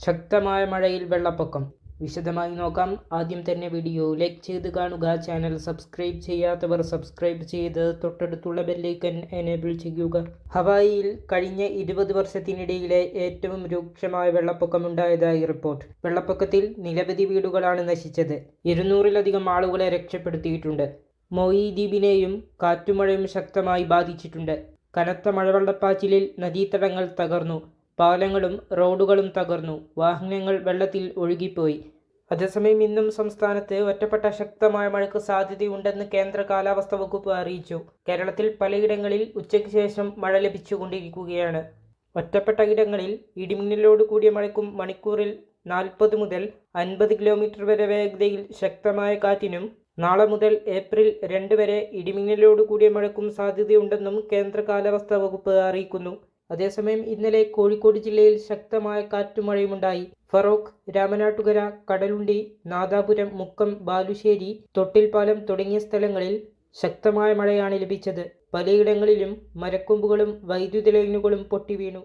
ശക്തമായ മഴയിൽ വെള്ളപ്പൊക്കം. വിശദമായി നോക്കാം. ആദ്യം തന്നെ വീഡിയോ ലൈക്ക് ചെയ്ത് കാണുക. ചാനൽ സബ്സ്ക്രൈബ് ചെയ്യാത്തവർ സബ്സ്ക്രൈബ് ചെയ്ത് തൊട്ടടുത്തുള്ള ബെല്ലൈക്കൺ എനേബിൾ ചെയ്യുക. ഹവായിയിൽ കഴിഞ്ഞ 20 വർഷത്തിനിടയിലെ ഏറ്റവും രൂക്ഷമായ വെള്ളപ്പൊക്കമുണ്ടായതായി റിപ്പോർട്ട്. വെള്ളപ്പൊക്കത്തിൽ നിരവധി വീടുകളാണ് നശിച്ചത്. 200-ലധികം ആളുകളെ രക്ഷപ്പെടുത്തിയിട്ടുണ്ട്. മോയി ദ്വീപിനെയും കാറ്റുമഴയും ശക്തമായി ബാധിച്ചിട്ടുണ്ട്. കനത്ത മഴവെള്ളപ്പാച്ചിലിൽ നദീതടങ്ങൾ തകർന്നു. പാലങ്ങളും റോഡുകളും തകർന്നു. വാഹനങ്ങൾ വെള്ളത്തിൽ ഒഴുകിപ്പോയി. അതേസമയം ഇന്നും സംസ്ഥാനത്ത് ഒറ്റപ്പെട്ട ശക്തമായ മഴയ്ക്ക് സാധ്യതയുണ്ടെന്ന് കേന്ദ്ര കാലാവസ്ഥാ വകുപ്പ് അറിയിച്ചു. കേരളത്തിൽ പലയിടങ്ങളിൽ ഉച്ചയ്ക്ക് ശേഷം മഴ ലഭിച്ചുകൊണ്ടിരിക്കുകയാണ്. ഒറ്റപ്പെട്ട ഇടങ്ങളിൽ ഇടിമിന്നലോട് കൂടിയ മഴയ്ക്കും മണിക്കൂറിൽ 40 മുതൽ 50 കിലോമീറ്റർ വരെ വേഗതയിൽ ശക്തമായ കാറ്റിനും നാളെ മുതൽ ഏപ്രിൽ 2 വരെ ഇടിമിന്നലോട് കൂടിയ മഴയ്ക്കും സാധ്യതയുണ്ടെന്നും കേന്ദ്ര കാലാവസ്ഥാ വകുപ്പ് അറിയിക്കുന്നു. അതേസമയം ഇന്നലെ കോഴിക്കോട് ജില്ലയിൽ ശക്തമായ കാറ്റുമഴയുമുണ്ടായി. ഫറോക്ക്, രാമനാട്ടുകര, കടലുണ്ടി, നാദാപുരം, മുക്കം, ബാലുശ്ശേരി, തൊട്ടിൽപ്പാലം തുടങ്ങിയ സ്ഥലങ്ങളിൽ ശക്തമായ മഴയാണ് ലഭിച്ചത്. പലയിടങ്ങളിലും മരക്കൊമ്പുകളും വൈദ്യുത ലൈനുകളും പൊട്ടിവീണു.